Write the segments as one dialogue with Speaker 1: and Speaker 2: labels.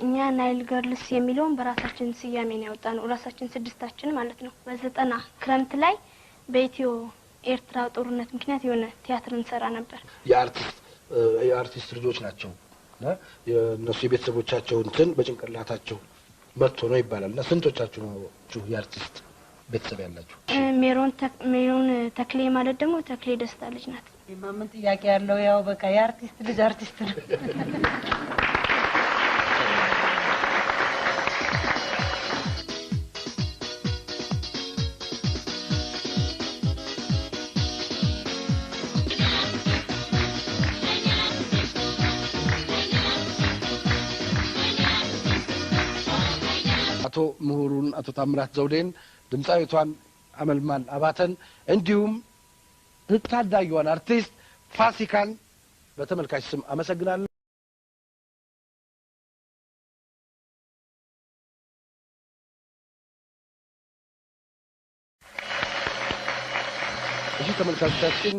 Speaker 1: እኛ ናይል ገርልስ የሚለውን በራሳችን ስያሜ ነው ያወጣነው ራሳችን ስድስታችን ማለት ነው በ90 ክረምት ላይ በኢትዮ ኤርትራ ጦርነት ምክንያት የሆነ ቲያትር እንሰራ ነበር
Speaker 2: የአርቲስት ልጆች ናቸው እና የነሱ የቤተሰቦቻቸው እንትን በጭንቅላታቸው መጥቶ ነው ይባላልና ስንቶቻችሁ ነው የአርቲስት ቤተሰብ ያላችሁ
Speaker 1: ሜሮን ተክሌ ማለት ደግሞ ተክሌ ደስታ ልጅ ናት
Speaker 3: የማምን ጥያቄ ያለው ያው በቃ የአርቲስት ልጅ አርቲስት ነው
Speaker 2: አቶ ምሁሩን አቶ ታምራት ዘውዴን ድምጻዊቷን አመልማል አባተን እንዲሁም ታዳጊዋን አርቲስት ፋሲካን በተመልካች ስም አመሰግናለሁ። እሺ ተመልካቾቻችን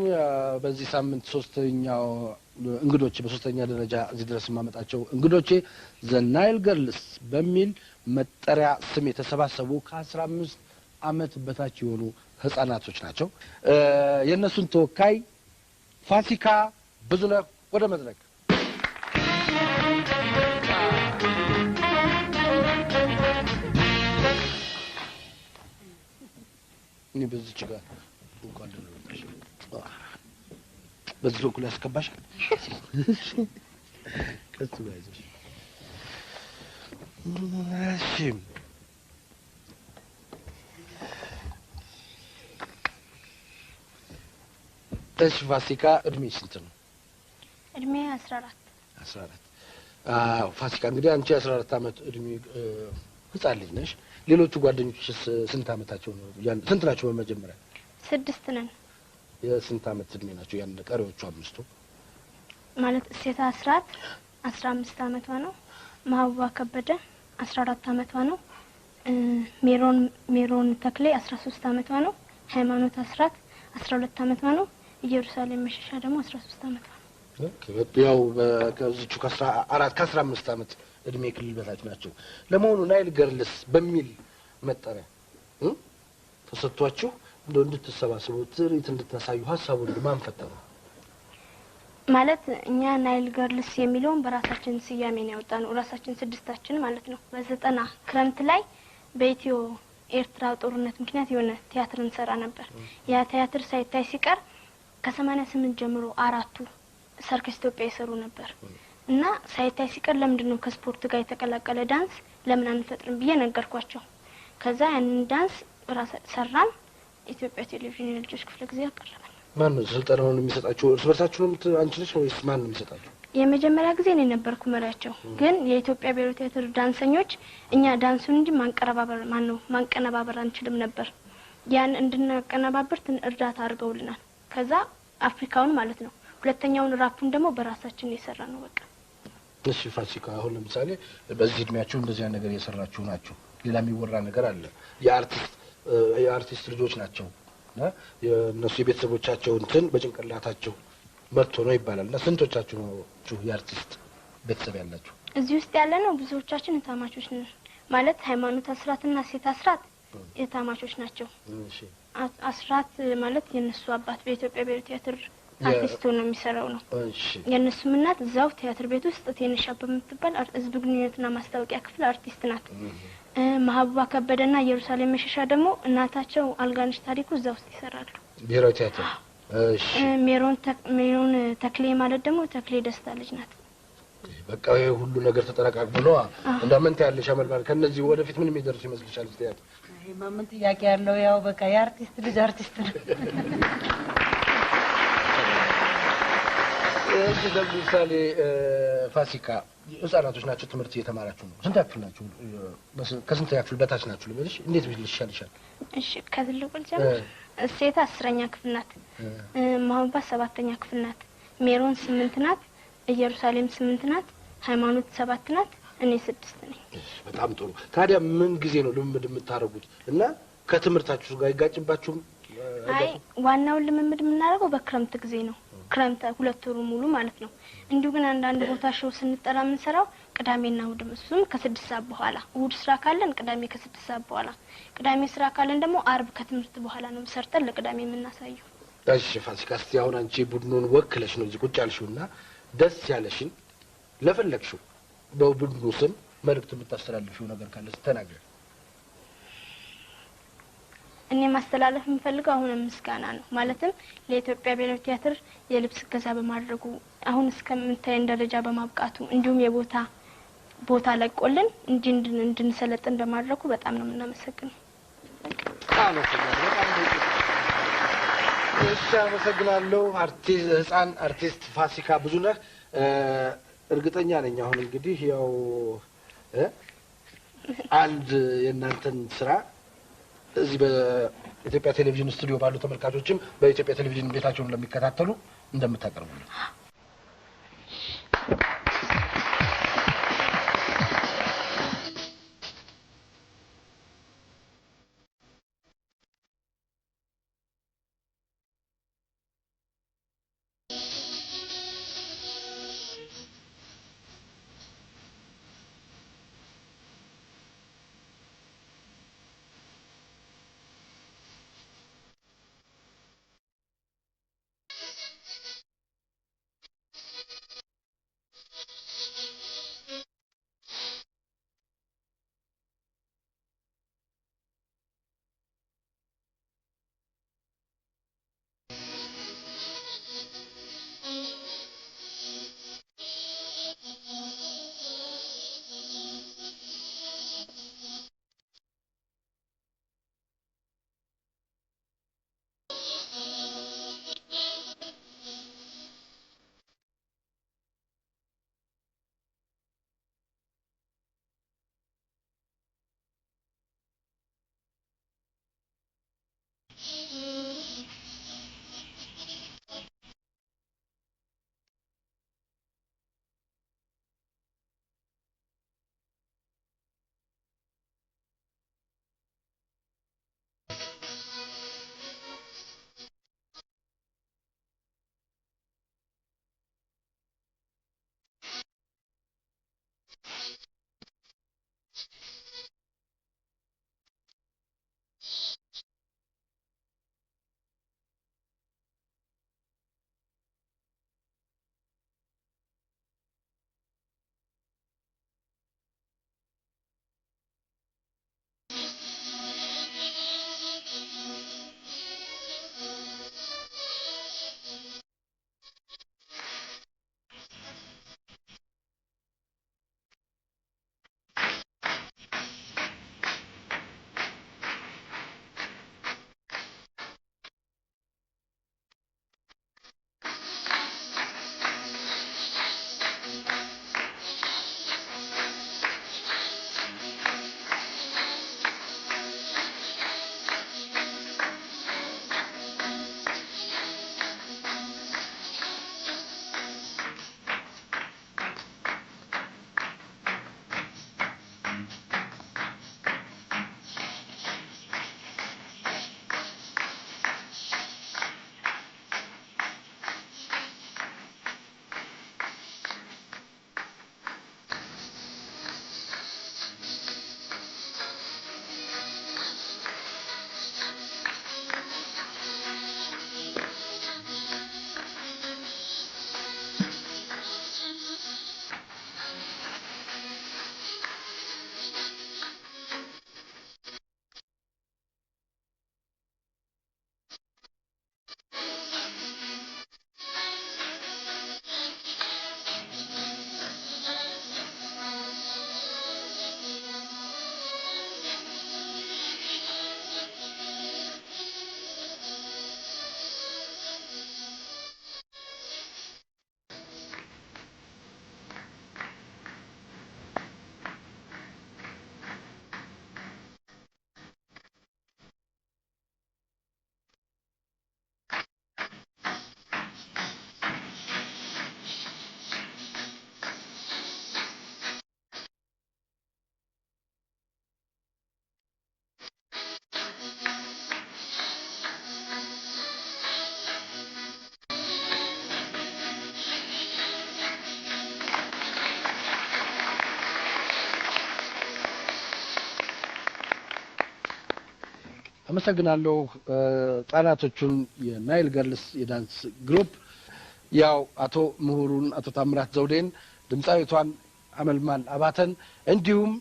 Speaker 2: በዚህ ሳምንት ሶስተኛው እንግዶቼ በሶስተኛ ደረጃ እዚህ ድረስ ማመጣቸው እንግዶቼ ዘ ናይል ገርልስ በሚል መጠሪያ ስም የተሰባሰቡ ከ15 አመት በታች የሆኑ ህፃናቶች ናቸው። የነሱን ተወካይ ፋሲካ ብዙነህ ወደ መድረክ እኔ በዚህ ጋር እንኳን ደረሰሽ በዚህ በኩል ያስከባሻል ከሱ ጋር ይዘሽ እሺ ፋሲካ እድሜ ስንት ነው?
Speaker 1: እድሜ 14
Speaker 2: ፋሲካ እንግዲህ አንቺ 14 አመት እድሜ ህፃን ልጅ ነሽ። ሌሎቹ ጓደኞችሽ ስንት አመታቸው ነው? ስንት ናቸው? በመጀመሪያ
Speaker 1: 6 ነን።
Speaker 2: የስንት አመት እድሜ ናቸው? ያን ቀሪዎቹ አምስቱ
Speaker 1: ማለት ሴታ 15 አመቷ ነው። ማህዋ ከበደ 14 አመቷ ነው። ሜሮን ተክሌ 13 አመቷ ነው። ሃይማኖት አስራት 12 አመቷ ነው። ኢየሩሳሌም መሸሻ ደግሞ 13 አመቷ ነው።
Speaker 2: ያው ከዚቹ ከ15 አመት እድሜ ክልል በታች ናቸው። ለመሆኑ ናይል ገርልስ በሚል መጠሪያ ተሰጥቷችሁ እንደው እንድትሰባሰቡ ትርኢት እንድታሳዩ ሀሳቡን ማን ፈጠረው?
Speaker 1: ማለት እኛ ናይል ገርልስ የሚለውን በራሳችን ስያሜ ነው ያወጣነው ራሳችን ስድስታችን ማለት ነው በ90 ክረምት ላይ በኢትዮ ኤርትራ ጦርነት ምክንያት የሆነ ቲያትር እንሰራ ነበር ያ ቲያትር ሳይታይ ሲቀር ከ88 ጀምሮ አራቱ ሰርከስ ኢትዮጵያ ይሰሩ ነበር እና ሳይታይ ሲቀር ለምንድነው ከስፖርት ጋር የተቀላቀለ ዳንስ ለምን አንፈጥርም ብዬ ነገርኳቸው ከዛ ያንን ዳንስ ራስ ሰራን ኢትዮጵያ ቴሌቪዥን የልጆች ክፍለ ጊዜ አቀረበ
Speaker 2: ማን ነው ስልጠናውን የሚሰጣቸው እርስ በርሳችሁ ነው አንቺ ነሽ ወይስ ማን ነው የሚሰጣቸው
Speaker 1: የመጀመሪያ ጊዜ ነው ነበርኩ መሪያቸው ግን የኢትዮጵያ ብሔራዊ ቲያትር ዳንሰኞች እኛ ዳንሱን እንጂ ማንቀነባበር አንችልም ነበር ያን እንድናቀነባበር እርዳታ አድርገውልናል ከዛ አፍሪካውን ማለት ነው ሁለተኛውን ራፑን ደግሞ በራሳችን የሰራ ነው በቃ
Speaker 2: እሺ ፋሲካ አሁን ለምሳሌ በዚህ እድሜያችሁ እንደዚህ አይነት ነገር እየሰራችሁ ናችሁ ሌላ የሚወራ ነገር አለ የአርቲስት ልጆች ናቸው እና የነሱ የቤተሰቦቻቸው እንትን በጭንቅላታቸው መጥቶ ነው ይባላልና ስንቶቻችሁ ነው የአርቲስት ቤተሰብ ያላችሁ
Speaker 1: እዚህ ውስጥ ያለ ነው ብዙዎቻችን ታማቾች ነን ማለት ሃይማኖት አስራትና ሴት አስራት የታማቾች ናቸው
Speaker 2: እሺ
Speaker 1: አስራት ማለት የነሱ አባት በኢትዮጵያ ብሔራዊ ቲያትር አርቲስት ነው የሚሰራው ነው
Speaker 2: እሺ
Speaker 1: የነሱ እናት እዛው ቲያትር ቤት ውስጥ ቴንሻ በምትባል ህዝብ ግንኙነትና ማስታወቂያ ክፍል አርቲስት ናት ማህዋ ከበደና ኢየሩሳሌም መሸሻ ደግሞ እናታቸው አልጋንሽ ታሪኩ እዛው ውስጥ ይሰራሉ
Speaker 2: ብሔራዊ ቲያትር እሺ
Speaker 1: ሜሮን ተክሌ ማለት ደግሞ ተክሌ ደስታ ልጅ ናት
Speaker 2: በቃ ይሄ ሁሉ ነገር ተጠናቃቅሎ ነው እንደምን ታያለሽ አመልማል ከነዚህ ወደፊት ምን የሚደርሱ ይመስልሻል ቲያትር
Speaker 3: የማምን ጥያቄ ያለው ያው በቃ የአርቲስት ልጅ አርቲስት ነው
Speaker 2: እሺ ለምሳሌ ፋሲካ ህፃናቶች ናቸው ትምህርት እየተማራችሁ ነው ስንት ያክል ናችሁ ከስንት ያክል በታች ናችሁ ልበልሽ እንዴት ይሻልሻል
Speaker 1: እሺ ከትልቁ ጀምር ሴታ 10ኛ ክፍል ናት ማህባ 7ኛ ክፍል ናት ሜሮን 8 ናት ኢየሩሳሌም 8 ናት ሃይማኖት 7 ናት እኔ 6 ነኝ
Speaker 2: በጣም ጥሩ ታዲያ ምን ጊዜ ነው ልምምድ የምታረጉት እና ከትምህርታችሁ ጋር ይጋጭባችሁ
Speaker 1: አይ ዋናው ልምምድ የምናደርገው በክረምት ጊዜ ነው ክረምት 2 ወር ሙሉ ማለት ነው እንዲሁ ግን አንዳንድ ቦታ ሾው ስንጠራ ምን ሰራው ቅዳሜና እሁድ እሱም ከ6 ሰዓት በኋላ እሁድ ስራ ካለን ቅዳሜ ከ6 ሰዓት በኋላ ቅዳሜ ስራ ካለን ደግሞ አርብ ከትምህርት በኋላ ነው ሰርተን ለቅዳሜ የምናሳየው።
Speaker 2: እሺ ፋሲካ እስቲ አሁን አንቺ ቡድኑን ወክለሽ ነው እዚህ ቁጭ ያልሽውና ደስ ያለሽን ለፈለግሽው በቡድኑ ስም መልእክት የምታስተላልፊው ነገር ካለ ተናገሪ።
Speaker 1: እኔ ማስተላለፍ የምፈልገው አሁን ምስጋና ነው። ማለትም ለኢትዮጵያ ብሔራዊ ቲያትር የልብስ ገዛ በማድረጉ አሁን እስከምንታየን ደረጃ በማብቃቱ እንዲሁም ቦታ ለቆልን እንድንሰለጥን በማድረጉ በጣም ነው የምናመሰግነው።
Speaker 2: እሺ አመሰግናለሁ። ህፃን አርቲስት ፋሲካ ብዙነህ እርግጠኛ ነኝ አሁን እንግዲህ ያው አንድ የእናንተን ስራ እዚህ በኢትዮጵያ ቴሌቪዥን ስቱዲዮ ባሉ ተመልካቾችም በኢትዮጵያ ቴሌቪዥን ቤታቸውን ለሚከታተሉ እንደምታቀርቡልን አመሰግናለሁ። ጣናቶቹን የናይል ገርልስ የዳንስ ግሩፕ ያው አቶ ምሁሩን አቶ ታምራት ዘውዴን ድምፃዊቷን አመልማል አባተን እንዲሁም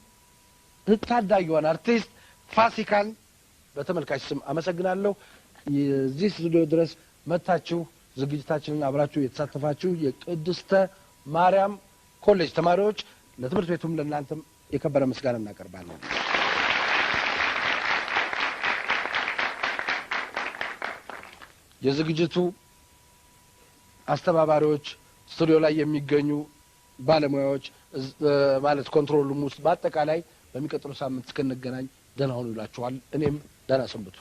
Speaker 2: ታዳጊዋን አርቲስት ፋሲካን በተመልካች ስም አመሰግናለሁ። የዚህ ስቱዲዮ ድረስ መጥታችሁ ዝግጅታችንን አብራችሁ የተሳተፋችሁ የቅድስተ ማርያም ኮሌጅ ተማሪዎች ለትምህርት ቤቱም ለእናንተም የከበረ ምስጋና እናቀርባለን። የዝግጅቱ አስተባባሪዎች፣ ስቱዲዮ ላይ የሚገኙ ባለሙያዎች ማለት ኮንትሮል ሩም ውስጥ በአጠቃላይ በሚቀጥለው ሳምንት እስክንገናኝ ደህና ሁኑ ይላችኋል። እኔም ደህና ሰንብቱ።